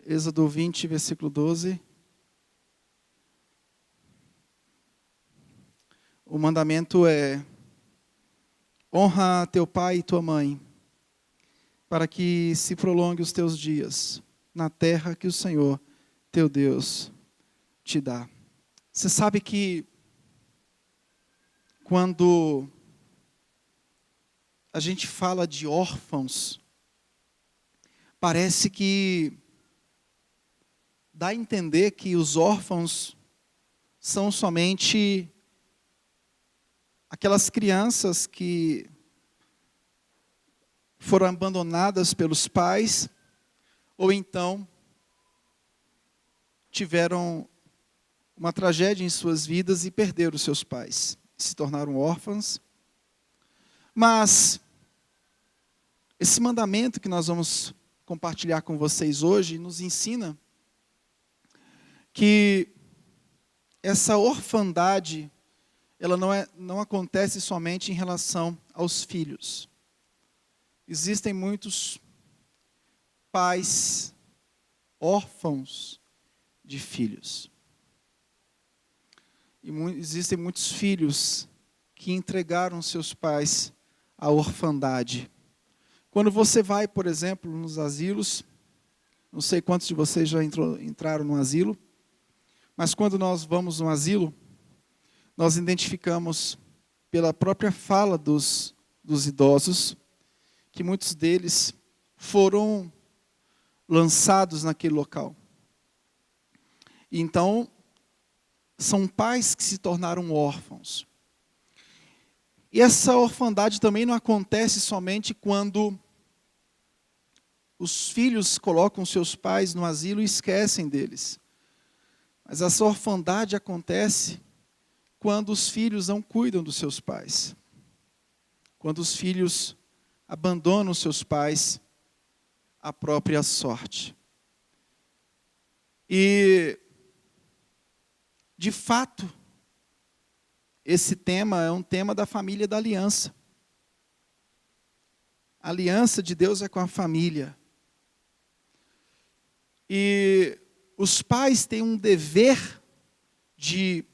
Êxodo 20, versículo 12. O mandamento é: honra teu pai e tua mãe, para que se prolongue os teus dias na terra que o Senhor, teu Deus, te dá. Você sabe que quando a gente fala de órfãos, parece que dá a entender que os órfãos são somente aquelas crianças que foram abandonadas pelos pais, ou então tiveram uma tragédia em suas vidas e perderam os seus pais, se tornaram órfãos. Mas esse mandamento que nós vamos compartilhar com vocês hoje nos ensina que essa orfandade, ela não acontece somente em relação aos filhos. Existem muitos pais órfãos de filhos. E existem muitos filhos que entregaram seus pais à orfandade. Quando você vai, por exemplo, nos asilos, não sei quantos de vocês já entraram no asilo, mas quando nós vamos no asilo, nós identificamos pela própria fala dos idosos, que muitos deles foram lançados naquele local. Então, são pais que se tornaram órfãos. E essa orfandade também não acontece somente quando os filhos colocam seus pais no asilo e esquecem deles. Mas essa orfandade acontece quando os filhos não cuidam dos seus pais. Quando os filhos abandonam seus pais à própria sorte. E, de fato, esse tema é um tema da família da aliança. A aliança de Deus é com a família. E os pais têm um dever de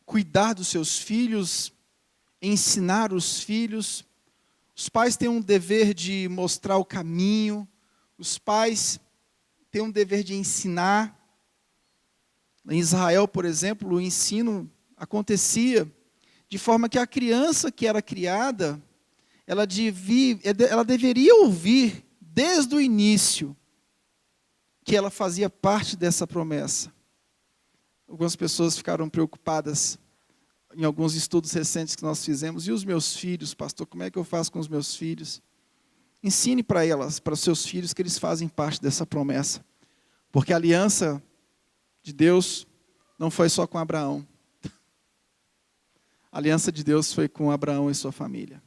cuidar dos seus filhos, ensinar os filhos. Os pais têm um dever de mostrar o caminho. Os pais têm um dever de ensinar. Em Israel, por exemplo, o ensino acontecia de forma que a criança que era criada, ela deveria ouvir desde o início que ela fazia parte dessa promessa. Algumas pessoas ficaram preocupadas em alguns estudos recentes que nós fizemos. E os meus filhos, pastor, como é que eu faço com os meus filhos? Ensine para elas, para os seus filhos, que eles fazem parte dessa promessa. Porque a aliança de Deus não foi só com Abraão. A aliança de Deus foi com Abraão e sua família.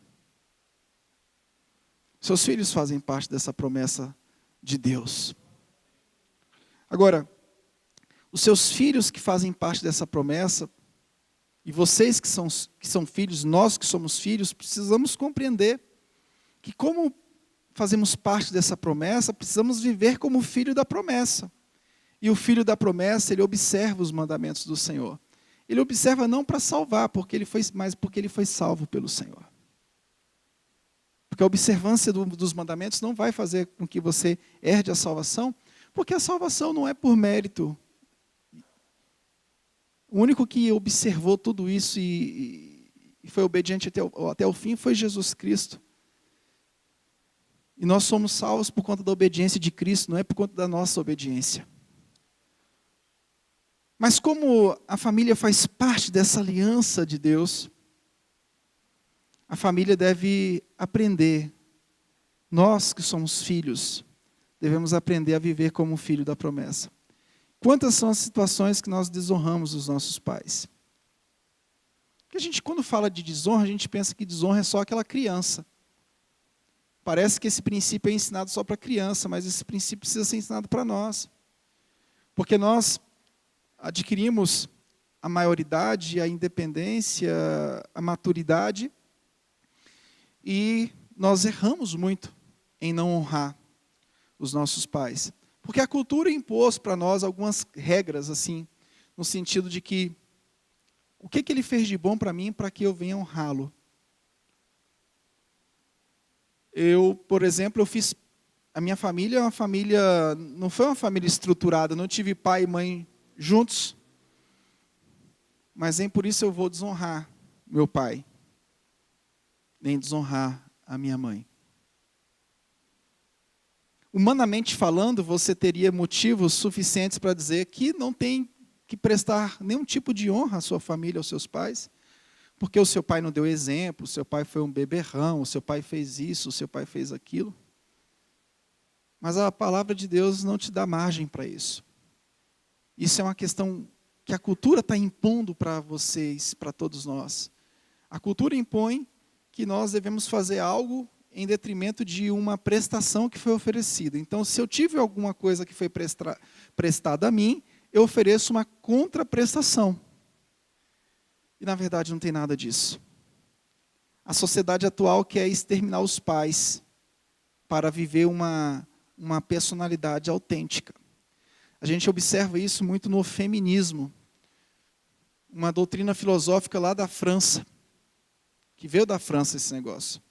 Seus filhos fazem parte dessa promessa de Deus. Agora, os seus filhos que fazem parte dessa promessa, e vocês que são filhos, nós que somos filhos, precisamos compreender que como fazemos parte dessa promessa, precisamos viver como filho da promessa. E o filho da promessa, ele observa os mandamentos do Senhor. Ele observa não para salvar, mas porque ele foi salvo pelo Senhor. Porque a observância dos mandamentos não vai fazer com que você herde a salvação, porque a salvação não é por mérito. O único que observou tudo isso e foi obediente até o fim foi Jesus Cristo. E nós somos salvos por conta da obediência de Cristo, não é por conta da nossa obediência. Mas como a família faz parte dessa aliança de Deus, a família deve aprender. Nós que somos filhos, devemos aprender a viver como filho da promessa. Quantas são as situações que nós desonramos os nossos pais? Porque a gente, quando fala de desonra, a gente pensa que desonra é só aquela criança. Parece que esse princípio é ensinado só para criança, mas esse princípio precisa ser ensinado para nós. Porque nós adquirimos a maioridade, a independência, a maturidade, e nós erramos muito em não honrar os nossos pais. Porque a cultura impôs para nós algumas regras, assim, no sentido de que o que ele fez de bom para mim para que eu venha honrá-lo. Por exemplo, a minha família é uma família, não foi uma família estruturada, não tive pai e mãe juntos, mas nem por isso eu vou desonrar meu pai, nem desonrar a minha mãe. Humanamente falando, você teria motivos suficientes para dizer que não tem que prestar nenhum tipo de honra à sua família, aos seus pais, porque o seu pai não deu exemplo, o seu pai foi um beberrão, o seu pai fez isso, o seu pai fez aquilo. Mas a palavra de Deus não te dá margem para isso. Isso é uma questão que a cultura está impondo para vocês, para todos nós. A cultura impõe que nós devemos fazer algo em detrimento de uma prestação que foi oferecida. Então, se eu tive alguma coisa que foi prestada a mim, eu ofereço uma contraprestação. E, na verdade, não tem nada disso. A sociedade atual quer exterminar os pais para viver uma personalidade autêntica. A gente observa isso muito no feminismo, uma doutrina filosófica lá da França, que veio da França esse negócio.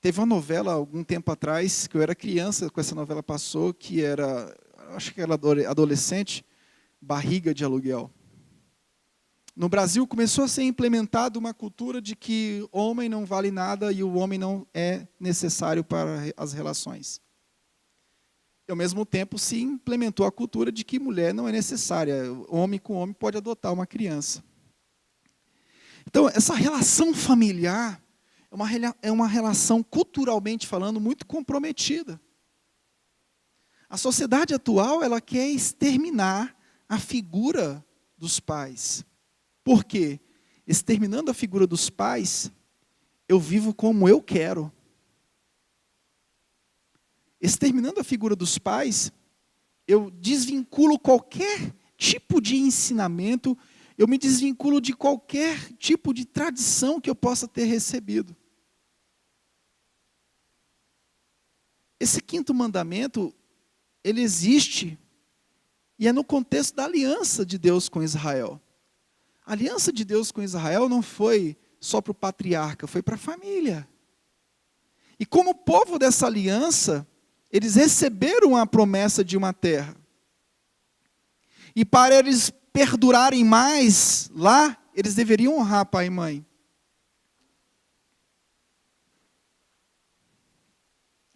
Teve uma novela, algum tempo atrás, que eu era criança, quando essa novela passou, que era, acho que era adolescente, Barriga de Aluguel. No Brasil começou a ser implementada uma cultura de que o homem não vale nada e o homem não é necessário para as relações. E, ao mesmo tempo, se implementou a cultura de que mulher não é necessária. Homem com homem pode adotar uma criança. Então, essa relação familiar é uma relação, culturalmente falando, muito comprometida. A sociedade atual, ela quer exterminar a figura dos pais. Por quê? Exterminando a figura dos pais, eu vivo como eu quero. Exterminando a figura dos pais, eu desvinculo qualquer tipo de ensinamento, eu me desvinculo de qualquer tipo de tradição que eu possa ter recebido. Esse quinto mandamento, ele existe, e é no contexto da aliança de Deus com Israel. A aliança de Deus com Israel não foi só para o patriarca, foi para a família. E como povo dessa aliança, eles receberam a promessa de uma terra. E para eles perdurarem mais lá, eles deveriam honrar pai e mãe.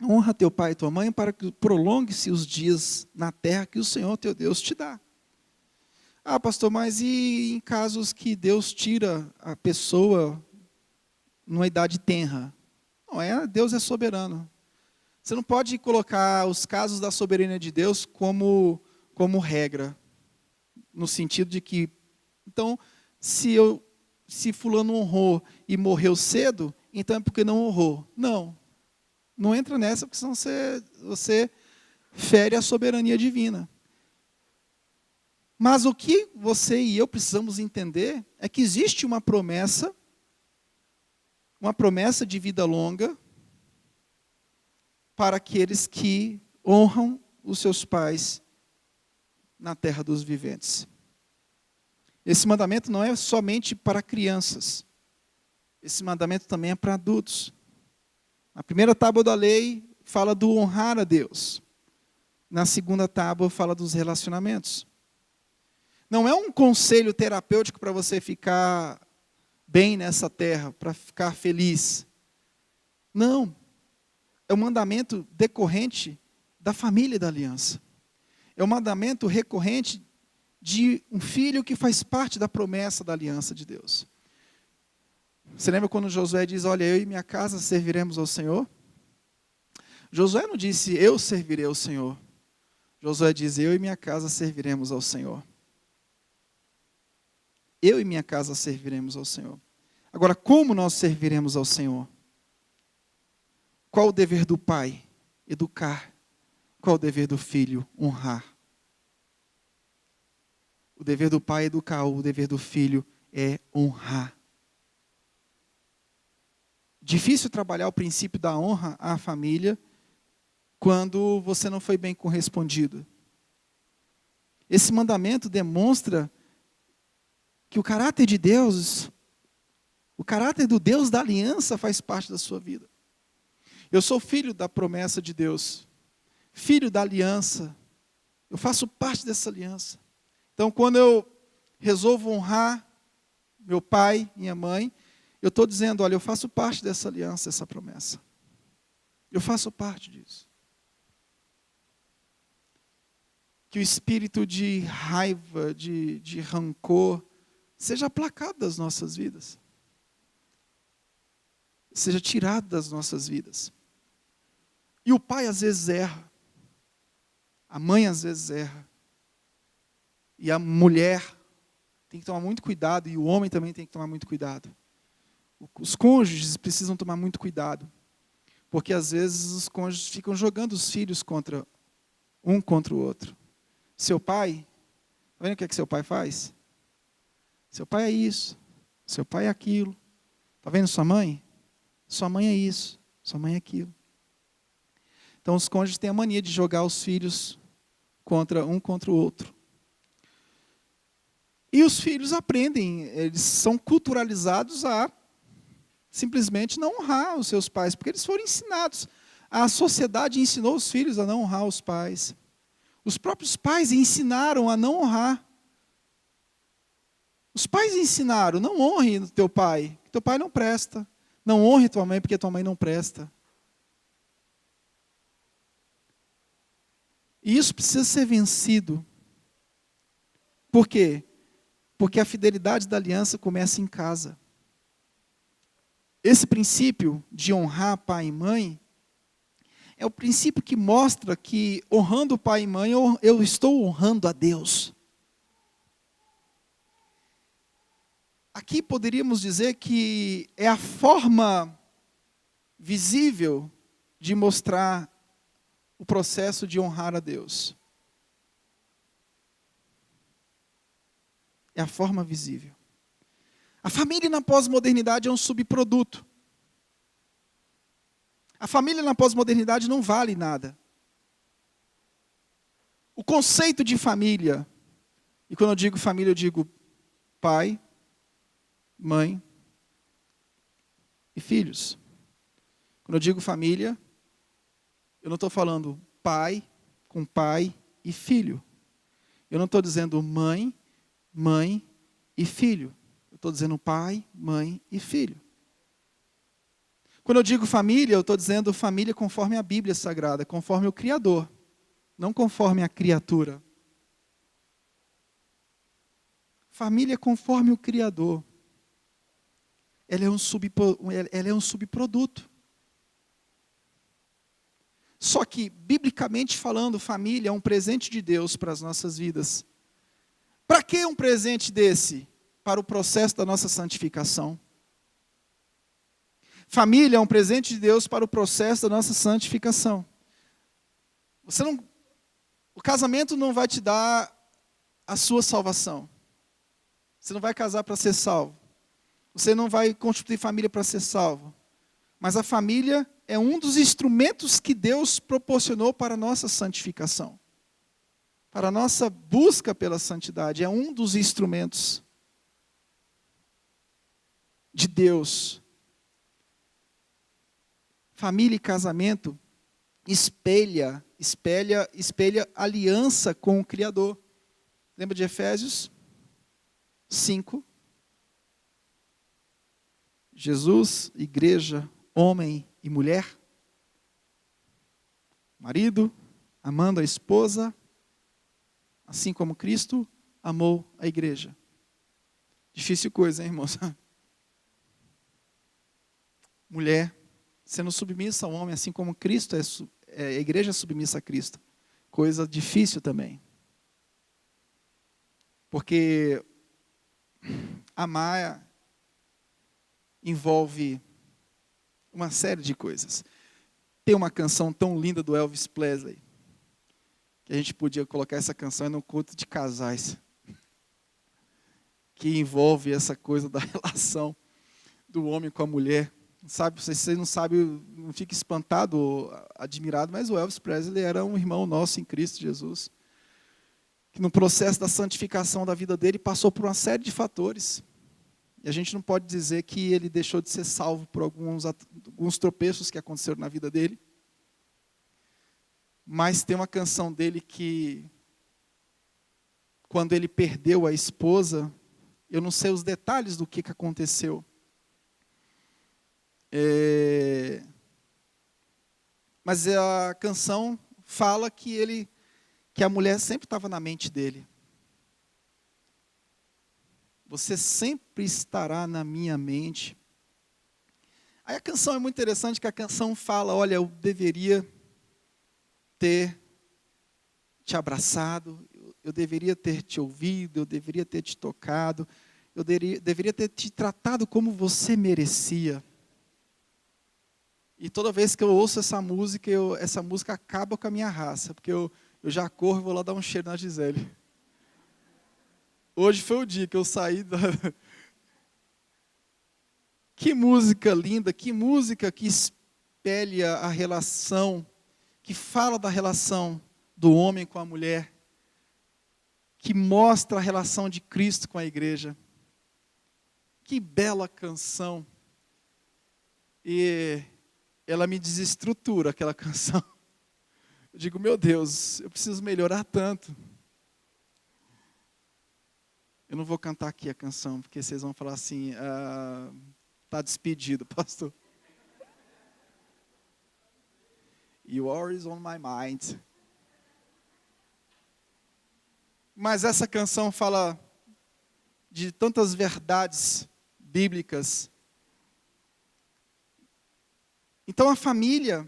Honra teu pai e tua mãe para que prolongue-se os dias na terra que o Senhor teu Deus te dá. Ah, pastor, mas e em casos que Deus tira a pessoa numa idade tenra? Não, Deus é soberano. Você não pode colocar os casos da soberania de Deus como regra. No sentido de que, então, se fulano honrou e morreu cedo, então é porque não honrou. Não entra nessa, porque senão você fere a soberania divina. Mas o que você e eu precisamos entender é que existe uma promessa de vida longa para aqueles que honram os seus pais na terra dos viventes. Esse mandamento não é somente para crianças. Esse mandamento também é para adultos. A primeira tábua da lei fala do honrar a Deus. Na segunda tábua fala dos relacionamentos. Não é um conselho terapêutico para você ficar bem nessa terra, para ficar feliz. Não. É um mandamento decorrente da família da aliança. É um mandamento recorrente de um filho que faz parte da promessa da aliança de Deus. Você lembra quando Josué diz, olha, eu e minha casa serviremos ao Senhor? Josué não disse, eu servirei ao Senhor. Josué diz, eu e minha casa serviremos ao Senhor. Eu e minha casa serviremos ao Senhor. Agora, como nós serviremos ao Senhor? Qual o dever do pai? Educar. Qual o dever do filho? Honrar. O dever do pai é educar, o dever do filho é honrar. Difícil trabalhar o princípio da honra à família quando você não foi bem correspondido. Esse mandamento demonstra que o caráter de Deus, o caráter do Deus da aliança faz parte da sua vida. Eu sou filho da promessa de Deus, filho da aliança. Eu faço parte dessa aliança. Então, quando eu resolvo honrar meu pai, minha mãe, eu estou dizendo, olha, eu faço parte dessa aliança, dessa promessa. Eu faço parte disso. Que o espírito de raiva, de rancor, seja aplacado das nossas vidas. Seja tirado das nossas vidas. E o pai às vezes erra. A mãe às vezes erra. E a mulher tem que tomar muito cuidado, e o homem também tem que tomar muito cuidado. Os cônjuges precisam tomar muito cuidado. Porque às vezes os cônjuges ficam jogando os filhos contra o outro. Seu pai, está vendo o que é que seu pai faz? Seu pai é isso, seu pai é aquilo. Está vendo sua mãe? Sua mãe é isso, sua mãe é aquilo. Então os cônjuges têm a mania de jogar os filhos contra o outro. E os filhos aprendem, eles são culturalizados a simplesmente não honrar os seus pais, porque eles foram ensinados. A sociedade ensinou os filhos a não honrar os pais. Os próprios pais ensinaram a não honrar. Os pais ensinaram, não honre teu pai, porque teu pai não presta. Não honre tua mãe, porque tua mãe não presta. E isso precisa ser vencido. Por quê? Porque a fidelidade da aliança começa em casa. Esse princípio de honrar pai e mãe é o princípio que mostra que, honrando pai e mãe, eu estou honrando a Deus. Aqui poderíamos dizer que é a forma visível de mostrar o processo de honrar a Deus. É a forma visível. A família na pós-modernidade é um subproduto. A família na pós-modernidade não vale nada. O conceito de família, e quando eu digo família, eu digo pai, mãe e filhos. Quando eu digo família, eu não estou falando pai com pai e filho. Eu não estou dizendo mãe e filho. Eu estou dizendo pai, mãe e filho. Quando eu digo família, eu estou dizendo família conforme a Bíblia Sagrada, conforme o Criador, não conforme a criatura. Família conforme o Criador. Ela é um subproduto. Só que, biblicamente falando, família é um presente de Deus para as nossas vidas. Para que um presente desse? Para o processo da nossa santificação. Família é um presente de Deus para o processo da nossa santificação. O casamento não vai te dar a sua salvação. Você não vai casar para ser salvo. Você não vai constituir família para ser salvo. Mas a família é um dos instrumentos que Deus proporcionou para a nossa santificação. Para a nossa busca pela santidade. É um dos instrumentos de Deus. Família e casamento espelha aliança com o Criador. Lembra de Efésios 5? Jesus, igreja, homem e mulher. Marido amando a esposa, assim como Cristo amou a igreja. Difícil coisa, hein, irmãos? Mulher sendo submissa ao homem, assim como Cristo a igreja é submissa a Cristo. Coisa difícil também. Porque amar envolve uma série de coisas. Tem uma canção tão linda do Elvis Presley, que a gente podia colocar essa canção no culto de casais, que envolve essa coisa da relação do homem com a mulher. Sabe, se você não sabe, não fique espantado ou admirado, mas o Elvis Presley era um irmão nosso em Cristo Jesus, que no processo da santificação da vida dele passou por uma série de fatores. E a gente não pode dizer que ele deixou de ser salvo por alguns tropeços que aconteceram na vida dele. Mas tem uma canção dele que, quando ele perdeu a esposa, eu não sei os detalhes do que aconteceu. Mas a canção fala que a mulher sempre estava na mente dele. Você sempre estará na minha mente. Aí a canção é muito interessante, que a canção fala, olha, eu deveria ter te abraçado, eu deveria ter te ouvido, eu deveria ter te tocado, eu deveria ter te tratado como você merecia. E toda vez que eu ouço essa música acaba com a minha raça, porque eu já corro e vou lá dar um cheiro na Gisele. Hoje foi o dia que eu saí da... Que música linda, que música que espelha a relação, que fala da relação do homem com a mulher, que mostra a relação de Cristo com a igreja. Que bela canção. E ela me desestrutura, aquela canção. Eu digo, meu Deus, eu preciso melhorar tanto. Eu não vou cantar aqui a canção, porque vocês vão falar assim, está despedido, pastor. You are always on my mind. Mas essa canção fala de tantas verdades bíblicas. Então a família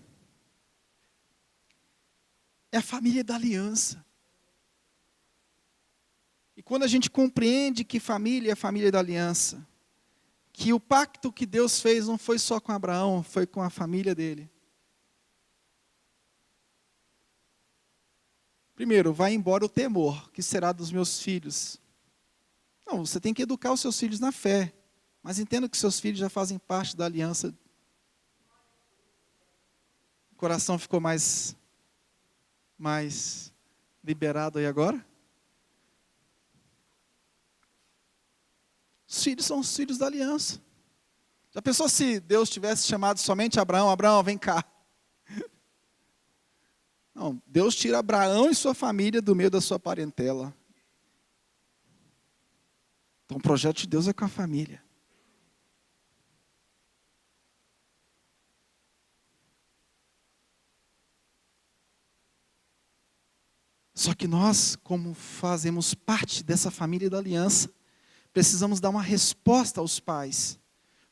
é a família da aliança. E quando a gente compreende que família é a família da aliança, que o pacto que Deus fez não foi só com Abraão, foi com a família dele. Primeiro, vai embora o temor, que será dos meus filhos. Não, você tem que educar os seus filhos na fé, mas entenda que seus filhos já fazem parte da aliança. O coração ficou mais liberado aí agora? Os filhos são os filhos da aliança. Já pensou se Deus tivesse chamado somente Abraão? Abraão, vem cá. Não, Deus tira Abraão e sua família do meio da sua parentela. Então o projeto de Deus é com a família. Só que nós, como fazemos parte dessa família da aliança, precisamos dar uma resposta aos pais.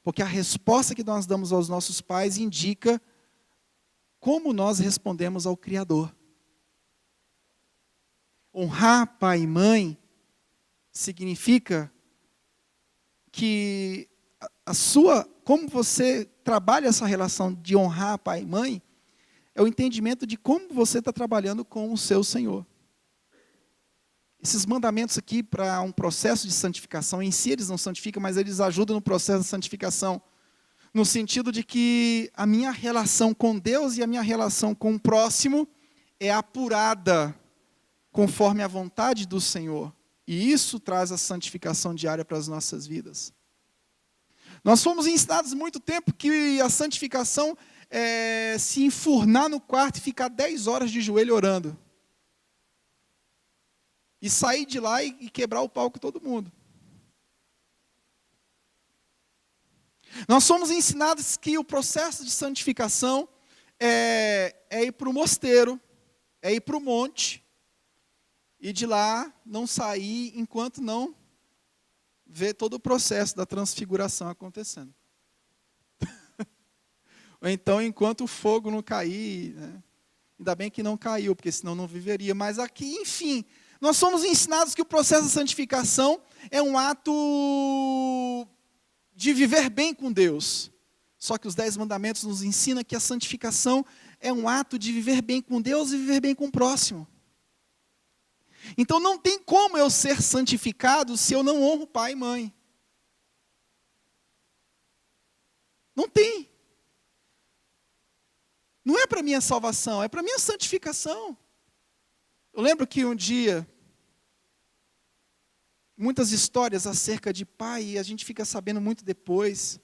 Porque a resposta que nós damos aos nossos pais indica como nós respondemos ao Criador. Honrar pai e mãe significa que como você trabalha essa relação de honrar pai e mãe, é o entendimento de como você está trabalhando com o seu Senhor. Esses mandamentos aqui para um processo de santificação, em si eles não santificam, mas eles ajudam no processo de santificação, no sentido de que a minha relação com Deus e a minha relação com o próximo é apurada conforme a vontade do Senhor. E isso traz a santificação diária para as nossas vidas. Nós fomos ensinados muito tempo que a santificação é se enfurnar no quarto e ficar 10 horas de joelho orando. E sair de lá e quebrar o pau com todo mundo. Nós somos ensinados que o processo de santificação é ir para o mosteiro, é ir para o monte, e de lá não sair enquanto não ver todo o processo da transfiguração acontecendo. Ou então, enquanto o fogo não cair, né? Ainda bem que não caiu, porque senão não viveria. Mas aqui, enfim, nós somos ensinados que o processo de santificação é um ato de viver bem com Deus. Só que os 10 mandamentos nos ensinam que a santificação é um ato de viver bem com Deus e viver bem com o próximo. Então não tem como eu ser santificado se eu não honro pai e mãe. Não tem. Não é para minha salvação, é para minha santificação. Eu lembro que um dia, muitas histórias acerca de pai, e a gente fica sabendo muito depois,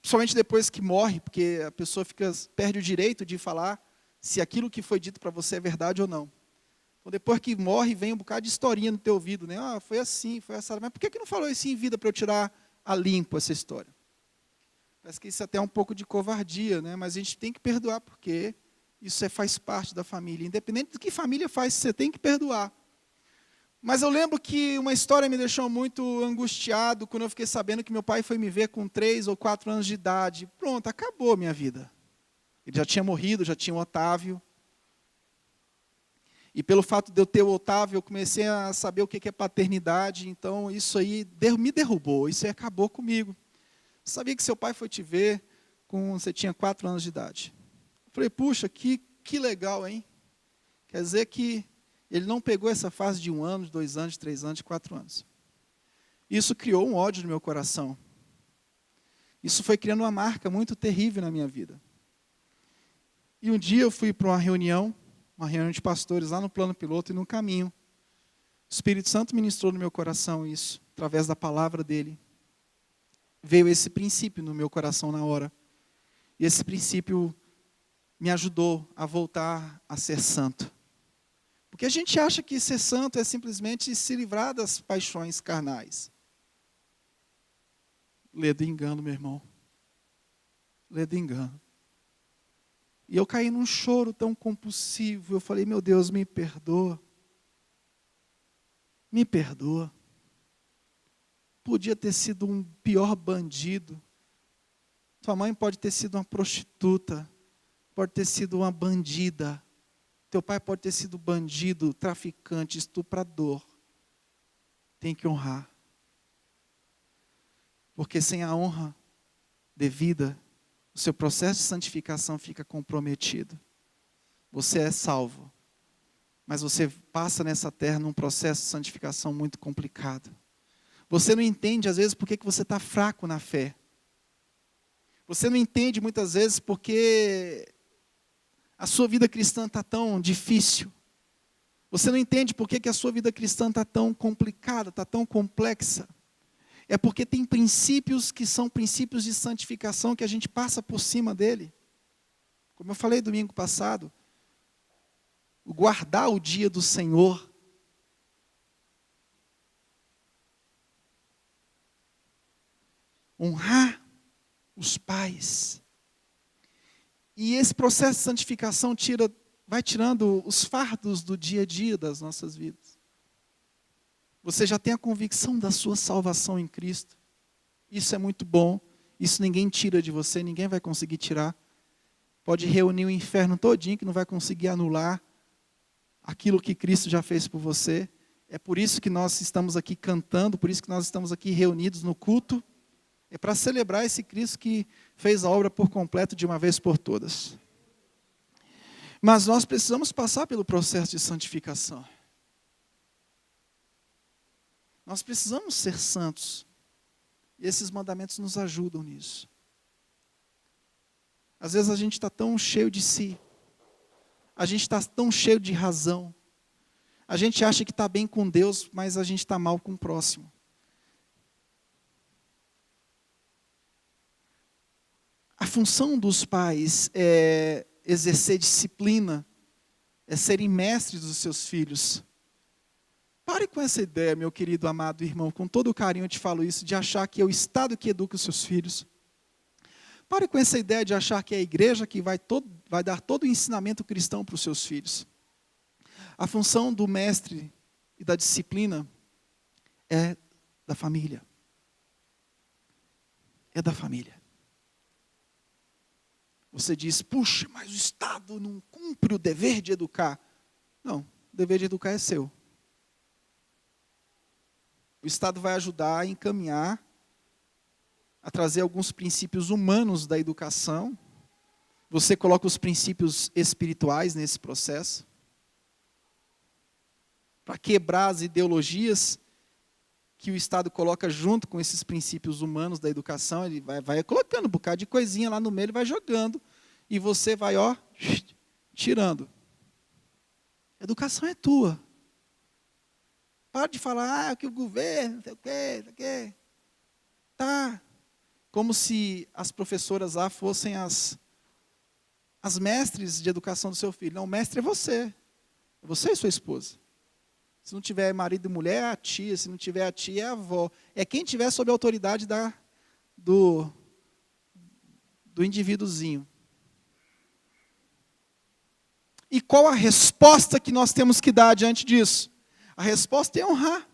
principalmente depois que morre, porque a pessoa perde o direito de falar se aquilo que foi dito para você é verdade ou não. Então, depois que morre, vem um bocado de historinha no teu ouvido, né? Ah, foi assim, foi assado. Mas por que não falou isso em vida para eu tirar a limpo essa história? Parece que isso até é um pouco de covardia, né? Mas a gente tem que perdoar, porque isso faz parte da família. Independente do que família faz, você tem que perdoar. Mas eu lembro que uma história me deixou muito angustiado quando eu fiquei sabendo que meu pai foi me ver com 3 ou 4 anos de idade. Pronto, acabou a minha vida. Ele já tinha morrido, já tinha o Otávio. E pelo fato de eu ter o Otávio, eu comecei a saber o que é paternidade. Então isso aí me derrubou, isso aí acabou comigo. Sabia que seu pai foi te ver quando você tinha 4 anos de idade. Eu falei, puxa, que legal, hein? Quer dizer que ele não pegou essa fase de 1 ano, de 2 anos, de 3 anos, de 4 anos. Isso criou um ódio no meu coração. Isso foi criando uma marca muito terrível na minha vida. E um dia eu fui para uma reunião de pastores lá no plano piloto, e no caminho, o Espírito Santo ministrou no meu coração isso, através da palavra dele. Veio esse princípio no meu coração na hora. E esse princípio me ajudou a voltar a ser santo. Porque a gente acha que ser santo é simplesmente se livrar das paixões carnais. Lê do engano, meu irmão. Lê do engano. E eu caí num choro tão compulsivo. Eu falei, meu Deus, me perdoa. Me perdoa. Podia ter sido um pior bandido. Tua mãe pode ter sido uma prostituta. Pode ter sido uma bandida. Teu pai pode ter sido bandido, traficante, estuprador. Tem que honrar. Porque sem a honra devida, o seu processo de santificação fica comprometido. Você é salvo, mas você passa nessa terra num processo de santificação muito complicado. Você não entende, às vezes, por que você está fraco na fé. Você não entende, muitas vezes, porque a sua vida cristã está tão difícil. Você não entende por que a sua vida cristã está tão complicada, está tão complexa. É porque tem princípios que são princípios de santificação que a gente passa por cima dele. Como eu falei domingo passado, guardar o dia do Senhor. Honrar os pais. E esse processo de santificação vai tirando os fardos do dia a dia das nossas vidas. Você já tem a convicção da sua salvação em Cristo. Isso é muito bom. Isso ninguém tira de você, ninguém vai conseguir tirar. Pode reunir o inferno todinho que não vai conseguir anular aquilo que Cristo já fez por você. É por isso que nós estamos aqui cantando, por isso que nós estamos aqui reunidos no culto. É para celebrar esse Cristo que fez a obra por completo de uma vez por todas. Mas nós precisamos passar pelo processo de santificação. Nós precisamos ser santos. E esses mandamentos nos ajudam nisso. Às vezes a gente está tão cheio de si. A gente está tão cheio de razão. A gente acha que está bem com Deus, mas a gente está mal com o próximo. A função dos pais é exercer disciplina, é serem mestres dos seus filhos. Pare com essa ideia, meu querido, amado irmão, com todo o carinho eu te falo isso, de achar que é o Estado que educa os seus filhos. Pare com essa ideia de achar que é a igreja que vai dar todo o ensinamento cristão para os seus filhos. A função do mestre e da disciplina é da família. É da família. Você diz, puxa, mas o Estado não cumpre o dever de educar. Não, o dever de educar é seu. O Estado vai ajudar a encaminhar, a trazer alguns princípios humanos da educação. Você coloca os princípios espirituais nesse processo. Para quebrar as ideologias que o Estado coloca junto com esses princípios humanos da educação, ele vai colocando um bocado de coisinha lá no meio, ele vai jogando. e você vai, ó, tirando. Educação é tua. Para de falar, que o governo, não sei o quê, não sei o quê. Tá. Como se as professoras lá fossem as mestres de educação do seu filho. Não, o mestre é você. É você e sua esposa. Se não tiver marido e mulher, é a tia. Se não tiver a tia, é a avó. É quem tiver sob a autoridade do indivíduozinho. E qual a resposta que nós temos que dar diante disso? A resposta é honrar.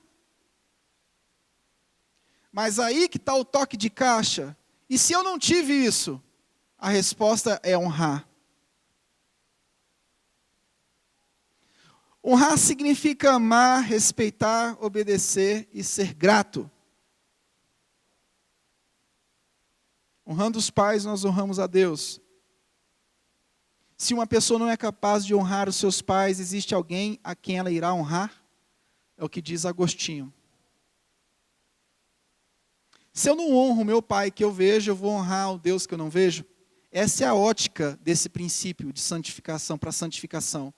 Mas aí que está o toque de caixa. E se eu não tive isso? A resposta é honrar. Honrar significa amar, respeitar, obedecer e ser grato. Honrando os pais, nós honramos a Deus. Se uma pessoa não é capaz de honrar os seus pais, existe alguém a quem ela irá honrar? É o que diz Agostinho. Se eu não honro o meu pai que eu vejo, eu vou honrar o Deus que eu não vejo? Essa é a ótica desse princípio de santificação para santificação.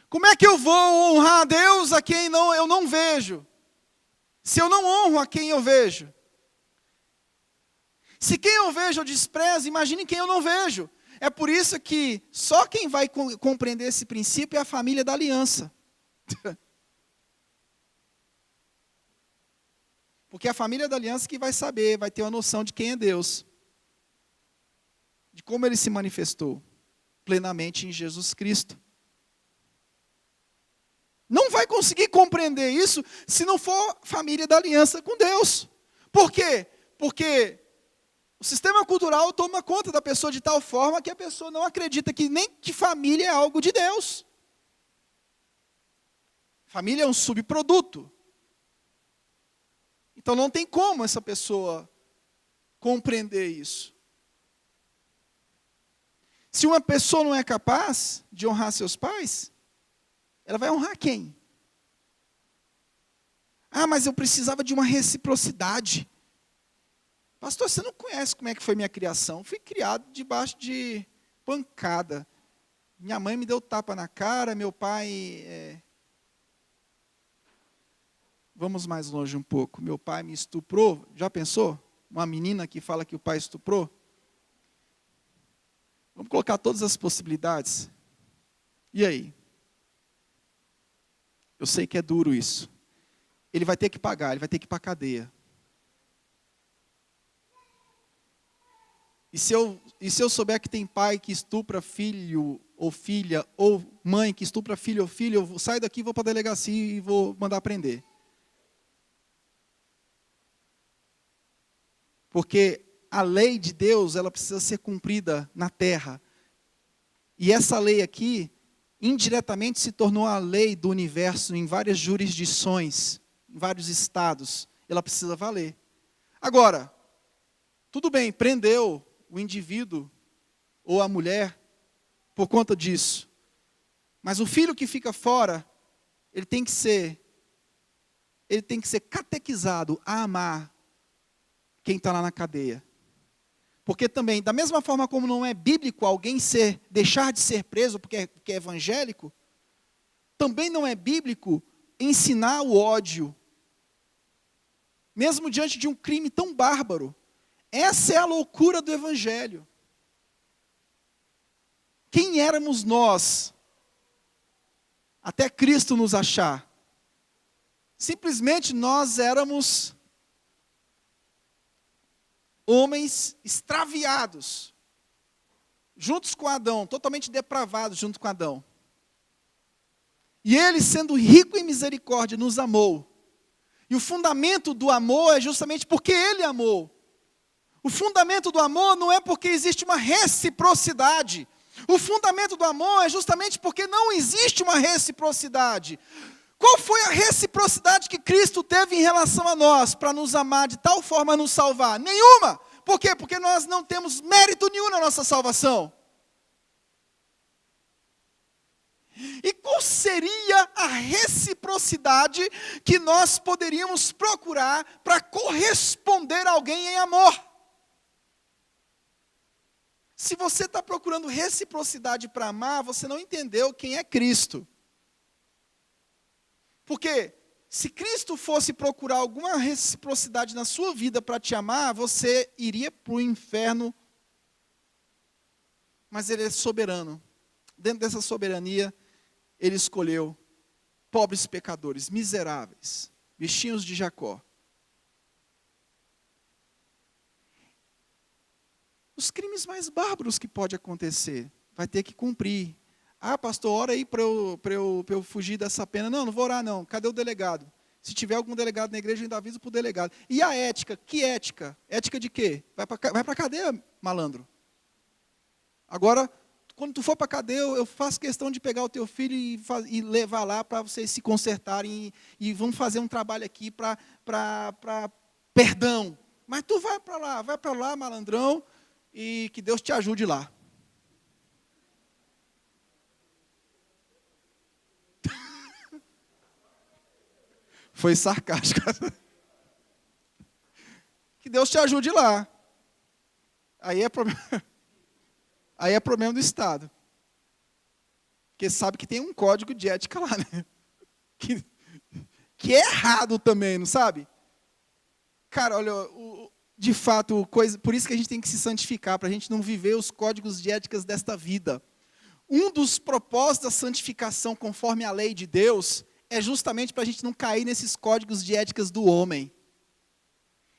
Como é que eu vou honrar a Deus a quem eu não vejo? Se eu não honro a quem eu vejo? Se quem eu vejo eu desprezo, imagine quem eu não vejo. É por isso que só quem vai compreender esse princípio é a família da aliança. Porque é a família da aliança que vai saber, vai ter uma noção de quem é Deus. De como Ele se manifestou plenamente em Jesus Cristo. Não vai conseguir compreender isso se não for família da aliança com Deus. Por quê? Porque o sistema cultural toma conta da pessoa de tal forma que a pessoa não acredita que nem que família é algo de Deus. Família é um subproduto. Então não tem como essa pessoa compreender isso. Se uma pessoa não é capaz de honrar seus pais, ela vai honrar quem? Ah, mas eu precisava de uma reciprocidade. Pastor, você não conhece como é que foi minha criação? Fui criado debaixo de pancada. Minha mãe me deu tapa na cara, meu pai... Vamos mais longe um pouco. Meu pai me estuprou. Já pensou? Uma menina que fala que o pai estuprou? Vamos colocar todas as possibilidades. E aí? Eu sei que é duro isso. Ele vai ter que pagar, ele vai ter que ir para a cadeia. E se eu souber que tem pai que estupra filho ou filha, ou mãe que estupra filho ou filha, eu saio daqui, vou para a delegacia e vou mandar prender. Porque a lei de Deus, ela precisa ser cumprida na terra. E essa lei aqui, indiretamente se tornou a lei do universo em várias jurisdições, em vários estados. Ela precisa valer. Agora, tudo bem, prendeu o indivíduo ou a mulher por conta disso. Mas o filho que fica fora, ele tem que ser catequizado a amar quem está lá na cadeia. Porque também, da mesma forma como não é bíblico alguém deixar de ser preso porque é evangélico, também não é bíblico ensinar o ódio, mesmo diante de um crime tão bárbaro. Essa é a loucura do evangelho. Quem éramos nós, até Cristo nos achar? Simplesmente nós éramos homens extraviados, juntos com Adão, totalmente depravados junto com Adão. E ele, sendo rico em misericórdia, nos amou. E o fundamento do amor é justamente porque ele amou. O fundamento do amor não é porque existe uma reciprocidade. O fundamento do amor é justamente porque não existe uma reciprocidade. Qual foi a reciprocidade que Cristo teve em relação a nós para nos amar de tal forma a nos salvar? Nenhuma! Por quê? Porque nós não temos mérito nenhum na nossa salvação. E qual seria a reciprocidade que nós poderíamos procurar para corresponder a alguém em amor? Se você está procurando reciprocidade para amar, você não entendeu quem é Cristo. Porque se Cristo fosse procurar alguma reciprocidade na sua vida para te amar, você iria para o inferno. Mas Ele é soberano. Dentro dessa soberania, Ele escolheu pobres pecadores, miseráveis, bichinhos de Jacó. Os crimes mais bárbaros que pode acontecer, vai ter que cumprir. Ah, pastor, ora aí para eu fugir dessa pena. Não vou orar não. Cadê o delegado? Se tiver algum delegado na igreja, eu ainda aviso para o delegado. E a ética? Que ética? Ética de quê? Vai para a cadeia, malandro. Agora, quando tu for para a cadeia, eu faço questão de pegar o teu filho e levar lá para vocês se consertarem e vamos fazer um trabalho aqui para perdão. Mas tu vai para lá, malandrão, e que Deus te ajude lá. Foi sarcástico. Que Deus te ajude lá. Aí é problema do Estado. Porque sabe que tem um código de ética lá, né? Que é errado também, não sabe? Cara, olha, de fato, por isso que a gente tem que se santificar, para a gente não viver os códigos de éticas desta vida. Um dos propósitos da santificação conforme a lei de Deus é justamente para a gente não cair nesses códigos de éticas do homem.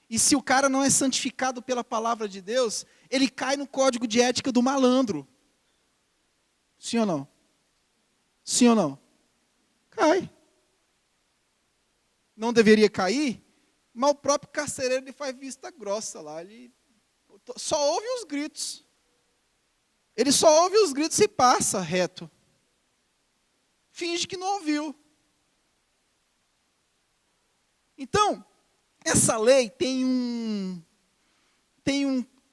E se o cara não é santificado pela palavra de Deus, ele cai no código de ética do malandro. Sim ou não? Sim ou não? Cai. Não deveria cair, mas o próprio carcereiro ele faz vista grossa lá. Ele só ouve os gritos. Ele só ouve os gritos e passa reto. Finge que não ouviu. Então, essa lei tem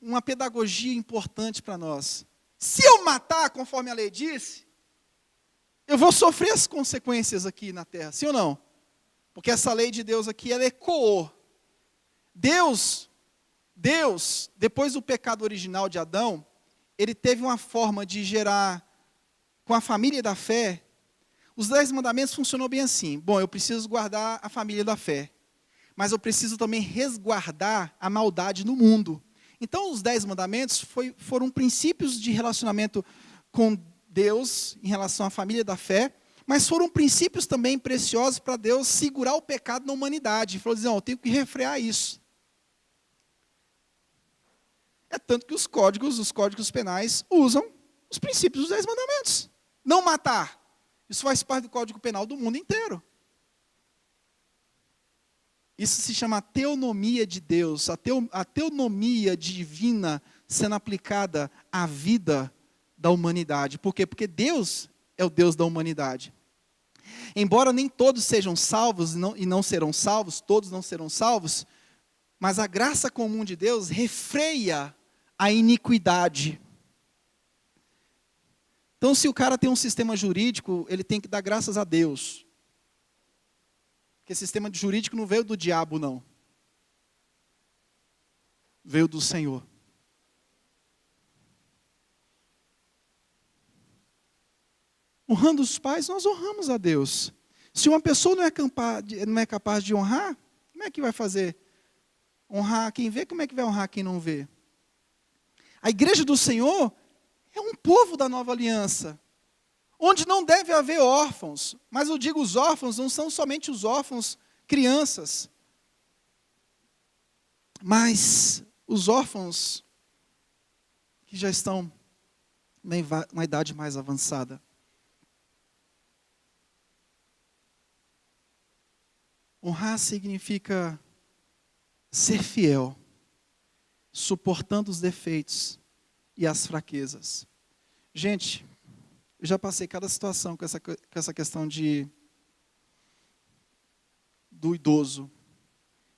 uma pedagogia importante para nós. Se eu matar, conforme a lei disse, eu vou sofrer as consequências aqui na terra, sim ou não? Porque essa lei de Deus aqui, ela ecoou. Deus, depois do pecado original de Adão, ele teve uma forma de gerar, com a família da fé, os 10 mandamentos funcionou bem assim. Bom, eu preciso guardar a família da fé, mas eu preciso também resguardar a maldade no mundo. Então, os 10 mandamentos foram princípios de relacionamento com Deus em relação à família da fé, mas foram princípios também preciosos para Deus segurar o pecado na humanidade. Ele falou assim, eu tenho que refrear isso. É tanto que os códigos penais usam os princípios dos 10 mandamentos. Não matar. Isso faz parte do Código Penal do mundo inteiro. Isso se chama teonomia de Deus, a teonomia divina sendo aplicada à vida da humanidade. Por quê? Porque Deus é o Deus da humanidade. Embora nem todos sejam salvos e não serão salvos, todos não serão salvos, mas a graça comum de Deus refreia a iniquidade. Então, se o cara tem um sistema jurídico, ele tem que dar graças a Deus. Porque sistema jurídico não veio do diabo, não. Veio do Senhor. Honrando os pais, nós honramos a Deus. Se uma pessoa não é capaz de honrar, como é que vai fazer? Honrar quem vê, como é que vai honrar quem não vê? A igreja do Senhor é um povo da nova aliança, onde não deve haver órfãos. Mas eu digo os órfãos, não são somente os órfãos crianças, mas os órfãos que já estão na idade mais avançada. Honrar significa ser fiel, suportando os defeitos e as fraquezas. Gente, eu já passei cada situação com essa questão do idoso.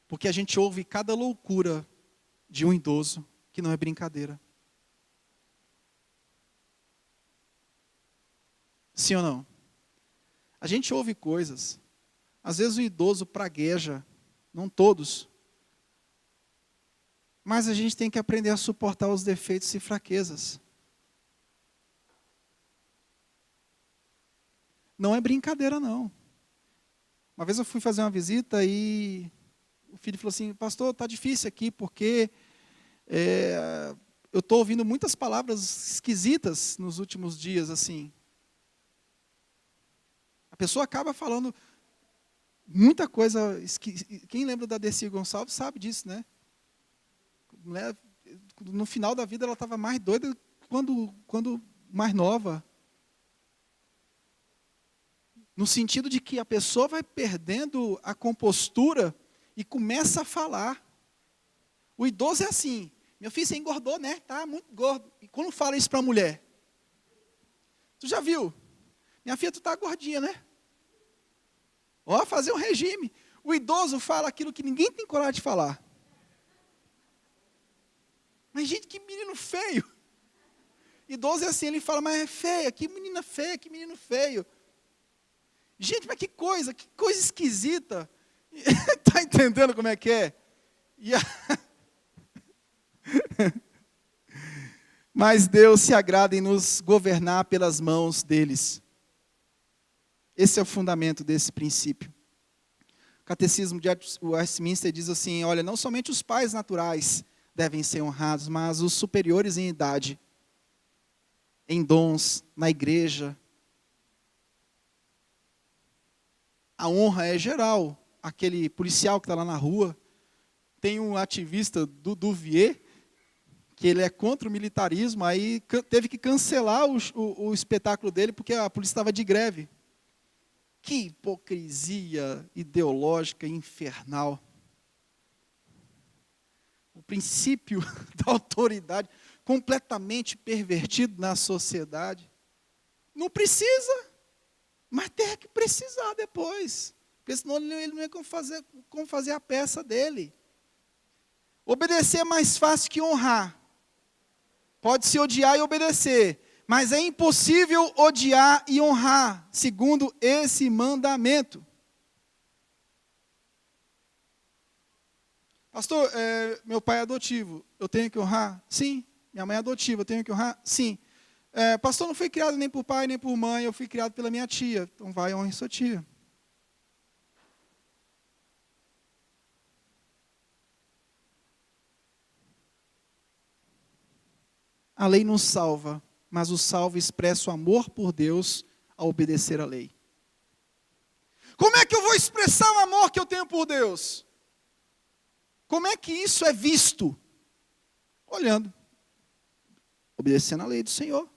Porque a gente ouve cada loucura de um idoso, que não é brincadeira. Sim ou não? A gente ouve coisas. Às vezes o idoso pragueja, não todos. mas a gente tem que aprender a suportar os defeitos e fraquezas. Não é brincadeira, não. Uma vez eu fui fazer uma visita e o filho falou assim, pastor, está difícil aqui, porque eu estou ouvindo muitas palavras esquisitas nos últimos dias, assim. A pessoa acaba falando muita coisa. Quem lembra da Dercy Gonçalves sabe disso, né? No final da vida ela estava mais doida quando mais nova. No sentido de que a pessoa vai perdendo a compostura e começa a falar. O idoso é assim, meu filho, você engordou, né? Tá muito gordo. E quando fala isso para a mulher? Tu já viu? Minha filha, tu tá gordinha, né? Ó, fazer um regime. O idoso fala aquilo que ninguém tem coragem de falar. Mas, gente, que menino feio. Idoso é assim, ele fala, mas é feia, que menina feia, que menino feio. Gente, mas que coisa esquisita. Está entendendo como é que é? Mas Deus se agrada em nos governar pelas mãos deles. Esse é o fundamento desse princípio. O Catecismo de Westminster diz assim, olha, não somente os pais naturais devem ser honrados, mas os superiores em idade, em dons, na igreja. A honra é geral. Aquele policial que está lá na rua, tem um ativista do Duvier, que ele é contra o militarismo, aí teve que cancelar o espetáculo dele, porque a polícia estava de greve. Que hipocrisia ideológica infernal. O princípio da autoridade completamente pervertido na sociedade. Não precisa, mas tem que precisar depois. Porque senão ele não é como fazer a peça dele. Obedecer é mais fácil que honrar. Pode-se odiar e obedecer, mas é impossível odiar e honrar, segundo esse mandamento. Pastor, meu pai é adotivo, eu tenho que honrar? Sim. Minha mãe é adotiva, eu tenho que honrar? Sim. Pastor, não fui criado nem por pai nem por mãe, eu fui criado pela minha tia. Então vai e honre sua tia. A lei não salva, mas o salvo expressa o amor por Deus ao obedecer à lei. Como é que eu vou expressar o amor que eu tenho por Deus? Como é que isso é visto? Olhando, obedecendo à lei do Senhor.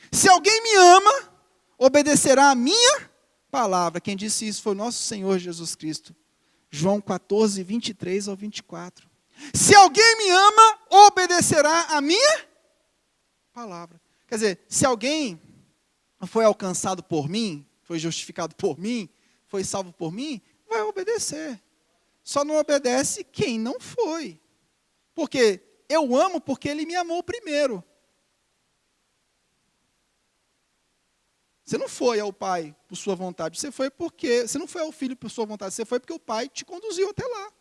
Se alguém me ama, obedecerá a minha palavra. Quem disse isso foi o nosso Senhor Jesus Cristo. João 14, 23 ao 24. Se alguém me ama, obedecerá a minha palavra. Quer dizer, se alguém foi alcançado por mim, foi justificado por mim, foi salvo por mim, vai obedecer. Só não obedece quem não foi. Porque eu amo porque ele me amou primeiro. Você não foi ao pai por sua vontade, você não foi ao filho por sua vontade, você foi porque o pai te conduziu até lá.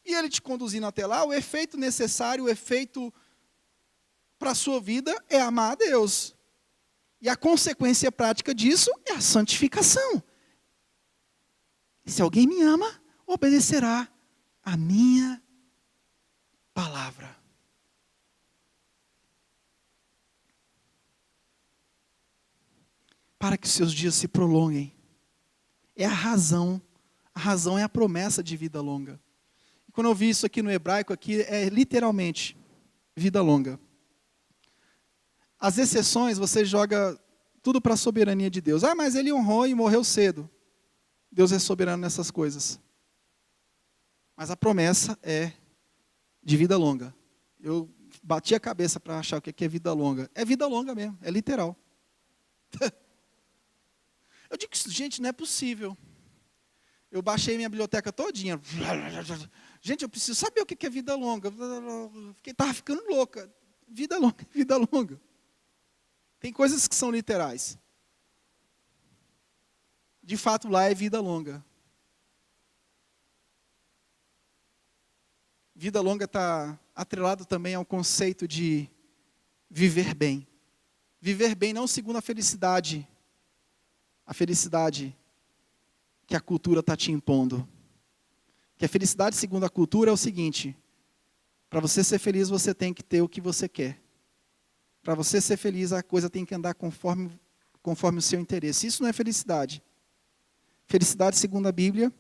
E ele te conduzindo até lá, o efeito necessário, o efeito para a sua vida é amar a Deus. E a consequência prática disso é a santificação. Se alguém me ama, obedecerá a minha palavra. Para que os seus dias se prolonguem. É a razão é a promessa de vida longa. E quando eu vi isso aqui no hebraico, aqui é literalmente vida longa. As exceções, você joga tudo para a soberania de Deus. Mas ele honrou e morreu cedo. Deus é soberano nessas coisas. Mas a promessa é de vida longa. Eu bati a cabeça para achar o que é vida longa. É vida longa mesmo, é literal. Eu digo, gente, não é possível. Eu baixei minha biblioteca todinha. Gente, eu preciso saber o que é vida longa. Estava ficando louca. Vida longa, vida longa. Tem coisas que são literais. De fato, lá é vida longa. Vida longa está atrelado também ao conceito de viver bem. Viver bem não segundo a felicidade que a cultura está te impondo. Que a felicidade segundo a cultura é o seguinte: para você ser feliz, você tem que ter o que você quer. Para você ser feliz, a coisa tem que andar conforme o seu interesse. Isso não é felicidade. Felicidade, segundo a Bíblia,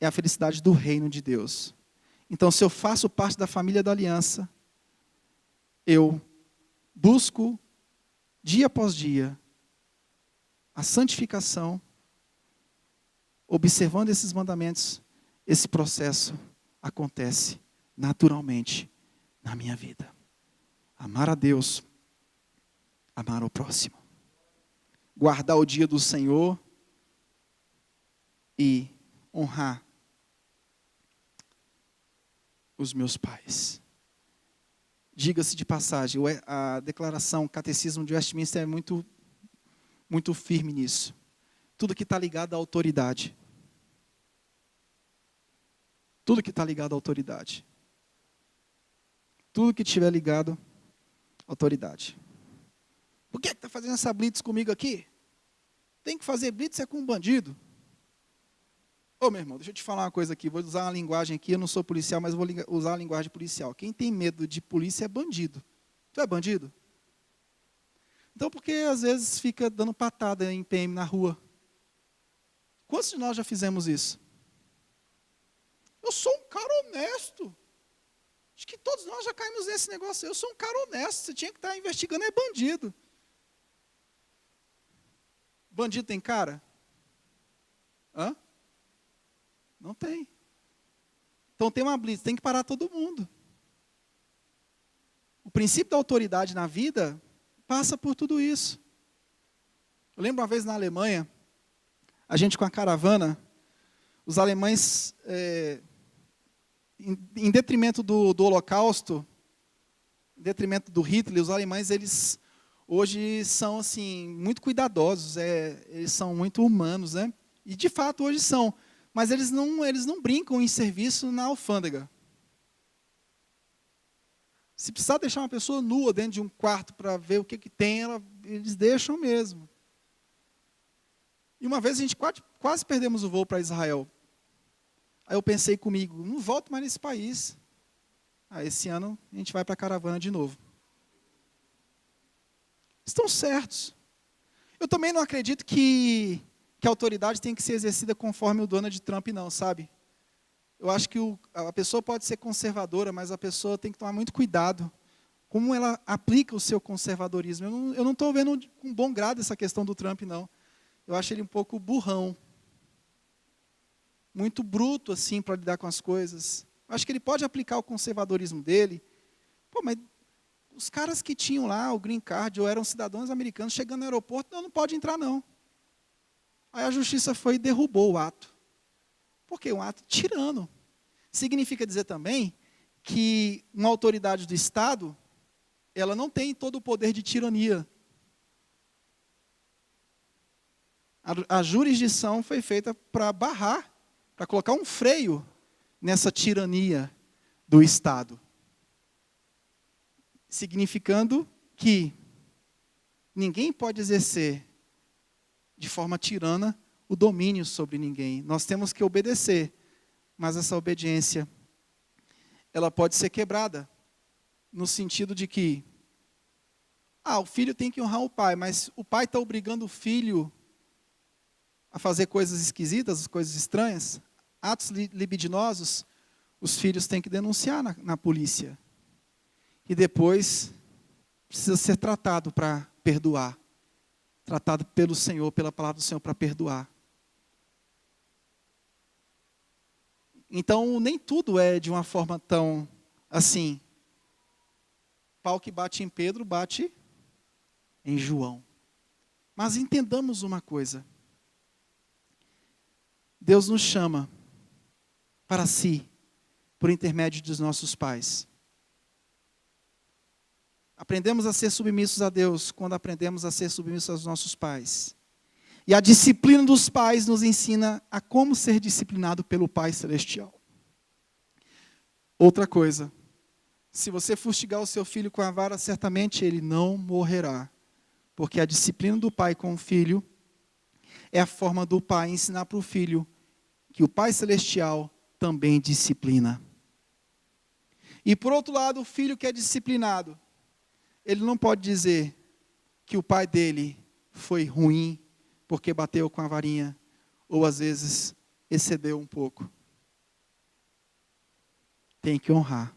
é a felicidade do reino de Deus. Então, se eu faço parte da família da aliança, eu busco, dia após dia, a santificação, observando esses mandamentos, esse processo acontece naturalmente na minha vida. Amar a Deus, amar o próximo. Guardar o dia do Senhor e honrar os meus pais. Diga-se de passagem, a declaração, o catecismo de Westminster é muito firme nisso. Tudo que está ligado à autoridade. Tudo que está ligado à autoridade. Tudo que estiver ligado à autoridade. Por que está fazendo essa blitz comigo aqui? Tem que fazer blitz é com um bandido. Ô, meu irmão, deixa eu te falar uma coisa aqui. Vou usar uma linguagem aqui, eu não sou policial, mas vou usar a linguagem policial. Quem tem medo de polícia é bandido. Tu é bandido? Então, por que às vezes fica dando patada em PM na rua? Quantos de nós já fizemos isso? Eu sou um cara honesto. Acho que todos nós já caímos nesse negócio. Eu sou um cara honesto. Você tinha que estar investigando, é bandido. Bandido tem cara? Hã? Não tem. Então tem uma blitz, tem que parar todo mundo. O princípio da autoridade na vida passa por tudo isso. Eu lembro uma vez na Alemanha, a gente com a caravana, os alemães, em detrimento do Holocausto, em detrimento do Hitler, os alemães, eles hoje são assim, muito cuidadosos, eles são muito humanos, né? E de fato hoje são. Mas eles não brincam em serviço na alfândega. Se precisar deixar uma pessoa nua dentro de um quarto para ver o que tem, eles deixam mesmo. E uma vez a gente quase perdemos o voo para Israel. Aí eu pensei comigo, não volto mais nesse país. Esse ano a gente vai para a caravana de novo. Estão certos. Eu também não acredito que a autoridade tem que ser exercida conforme o Donald Trump, não, sabe? Eu acho que a pessoa pode ser conservadora, mas a pessoa tem que tomar muito cuidado como ela aplica o seu conservadorismo. Eu não estou vendo com bom grado essa questão do Trump, não. Eu acho ele um pouco burrão. Muito bruto, assim, para lidar com as coisas. Eu acho que ele pode aplicar o conservadorismo dele. Pô, mas os caras que tinham lá o green card ou eram cidadãos americanos chegando no aeroporto, não pode entrar, não. Aí a justiça foi e derrubou o ato. Por quê? Um ato tirano. Significa dizer também que uma autoridade do Estado, ela não tem todo o poder de tirania. A jurisdição foi feita para barrar, para colocar um freio nessa tirania do Estado. Significando que ninguém pode exercer de forma tirana o domínio sobre ninguém. Nós temos que obedecer, mas essa obediência, ela pode ser quebrada, no sentido de que, o filho tem que honrar o pai, mas o pai está obrigando o filho a fazer coisas esquisitas, coisas estranhas, atos libidinosos, os filhos têm que denunciar na polícia. E depois precisa ser tratado para perdoar. Tratado pelo Senhor, pela palavra do Senhor, para perdoar. Então, nem tudo é de uma forma tão assim. Pau que bate em Pedro, bate em João. Mas entendamos uma coisa. Deus nos chama para si, por intermédio dos nossos pais. Aprendemos a ser submissos a Deus quando aprendemos a ser submissos aos nossos pais. E a disciplina dos pais nos ensina a como ser disciplinado pelo Pai Celestial. Outra coisa, se você fustigar o seu filho com a vara, certamente ele não morrerá. Porque a disciplina do pai com o filho é a forma do pai ensinar para o filho que o Pai Celestial também disciplina. E por outro lado, o filho que é disciplinado, ele não pode dizer que o pai dele foi ruim porque bateu com a varinha, ou às vezes excedeu um pouco. Tem que honrar.